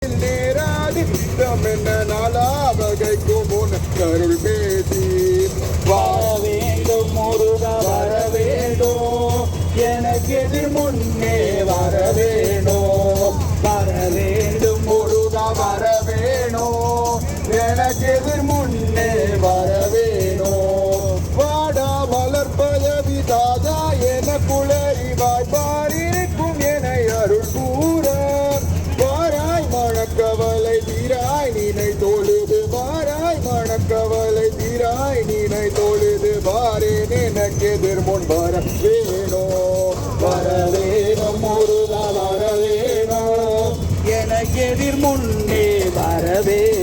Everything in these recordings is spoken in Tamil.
நேராதி என்ன நாளாவகைக்கும் உன் கருள் பேசி வர வேண்டும் முருகா வர வேண்டும் எனக்கு எதிர் முன்னே வர வேண்டும் முருகா வர வேணும் எனக்கு எதிர் முன்னே வர வேணும் வாடா மலர் பதவி தாதா என குளறிவாய் பாரிருக்கும் என அருள் கூற வாராய் மணக்கவலை தீராய் நீனை தொழுது வாராய் மணக்கவலை தீராய் நீனை தொழுது வாரேன் எனக்கு எதிர் முன் வர வேணும் முருகா வர வேணும் எனக்கு எதிர் முன்னே வர வேண்டும்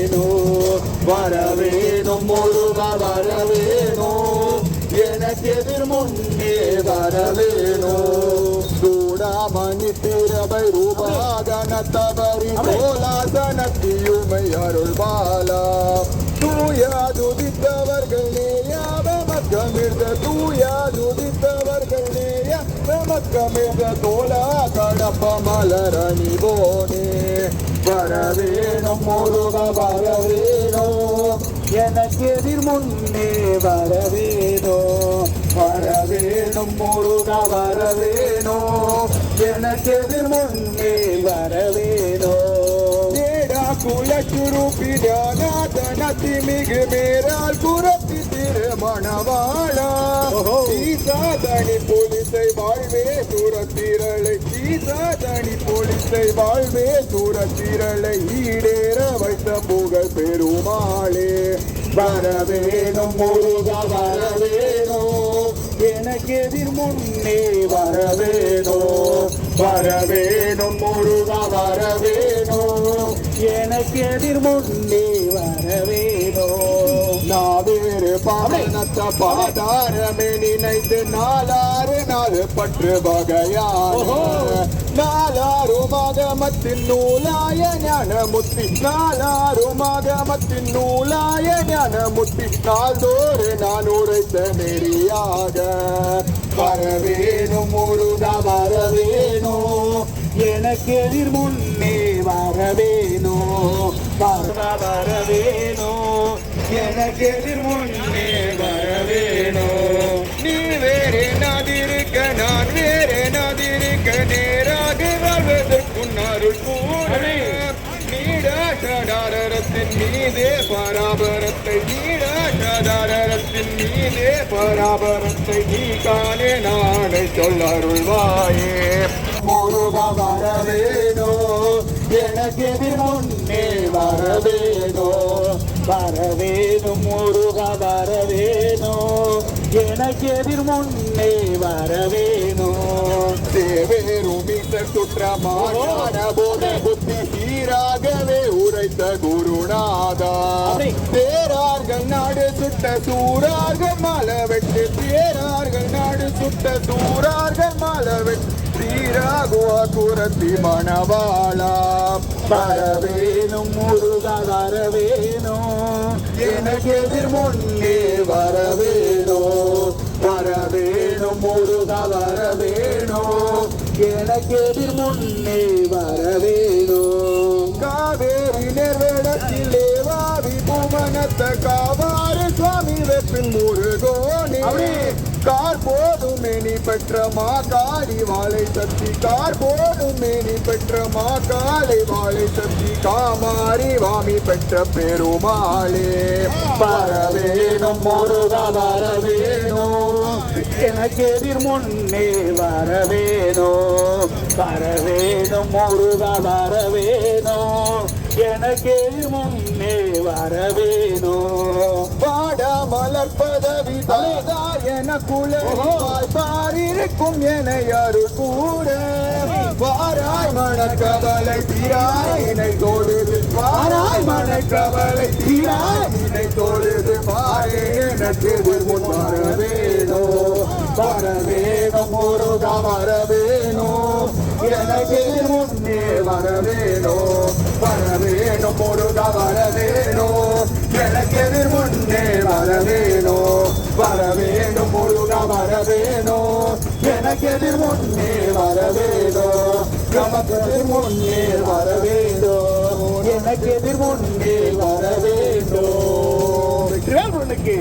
முருகா வர வேணும் எனக்கு எதிர் முன்னே வர வேணும் சூடாமணி திரவை ரூபாகன தவறி கோலாசனத்தியுமை அருள் பாலா தூயாதுதித்தவர்கள் நேயாவமக்கமிழ்ந்த தூயாதுதித்தவர்கள் நேயாவமக்கமிழ்ந்த தோலா கடப்ப மலரணி போனே வர வேணும் முருகா வர வேணும் எனக்கு எதிர் முன்னே வர வேண்டும் முருகா வர வேணும் எனக்கு எதிர் முன்னே வர வேண்டும் குலச்சுருப்பி ஞானாதனத்தி மிகு மேரால் குரப்பி திருமணவாளா ஈசாதனி போலிசை வாழ்வே சூரத்திரளை ஈசாதனி போலிசை வாழ்வே சூரத்திரளை ஈடேற வைத்த புகழ் பெருமாளே வர வேணும் முருகா வர வேணும் எனக்கு எதிர் முன்னே வர வேணும் முருகா வர வேணும் எனக்கு எதிர் முன்னே வர வேண்டும் நாவேறு பாவனத்த பாதாரமே நினைத்து நாலாறு நாள் பற்று வகையான நாலாருமாகமத்தின் நூலாய ஞானமுத்தி நாலாருமாகமத்தின் நூலாய ஞானமுத்தி நாள்தோறு நான் உரைத்த நெறியாக வர வேணும் முருகா வர வேணும் எனக்கு எதிர் முன்னே வர வேணும் எனக்கு எதிர் முன்னே வர வேணும் நீ வேறே நாதிருக்க நான் வேறே நாதிருக்க நேராக வாழ்வதற்கும் அருள் கூட நீடாஷடாரத்தின் மீதே பராபரத்தை நீடாஷடாரத்தின் மீதே பராபரத்தை நீ காணே நாளை சொல்லருள்வாயே முருகா வர வேணும் எனக்கு எதிர் முன்னே வர வேணும் முருகா வர வேணும் எனக்கு எதிர் முன்னே வர வேணும் தேவேரும் மீட்டர் சுற்றமான போத புத்தி சீராகவே உரைத்த குருநாதா தேரார்கள் நாடு சுட்ட சூரார்கள் மாலை வெட்டு தேரார்கள் நாடு சுட்ட சூரார்கள் மாலை வெட்டு சீராகுவா குரத்தி மணவாளா வர வேணும் முருகா வர வேணும் எனக்கு எதிர் முன்னே வர வேணும் முருகா வர வேணும் எனக்கு எதிர் முன்னே வர வேணும் காவேரி நெர்வடத்திலே வாவி பூமனத்த காவாறு சுவாமி வெப்பின் முருகோனே கார் போடும் மேனி பெற்ற மா காளி வாழை சக்தி கார் போடும் மேனி பெற்ற மா காளி வாழை சக்தி காமாரி வாமி பெற்ற பெருமாளே வர வேணும் முருகா வர வேணும் எனக்கு எதிர் முன்னே வர வேணும் முருகா வர வேணும் எனக்கு எதிர் முன்னே வர வேணும் வாடா மலர் பதவி தாதா என குளறிவாய் பாரிருக்கும் என அருள் கூட வாராய் மணக்கவலை தீராயினை தொழுது வாராய் மணக்கவலை தீராயினை தொழுது வாரே எனக்கு முன் வர வேணும் முருகா வர வேணும் எனக்கு முன்னே வர வேணும் முருகா வர வேணும் எனக்கு முன்னே வர வேணும் முருகா வர வேணும் எனக்கு முன்னே வர வேணும் நமக்கு முன்னே வர வேண்டும் எனக்கு எதிர் முன்னே வர வேண்டும். வெற்றிவேல் முருகனுக்கு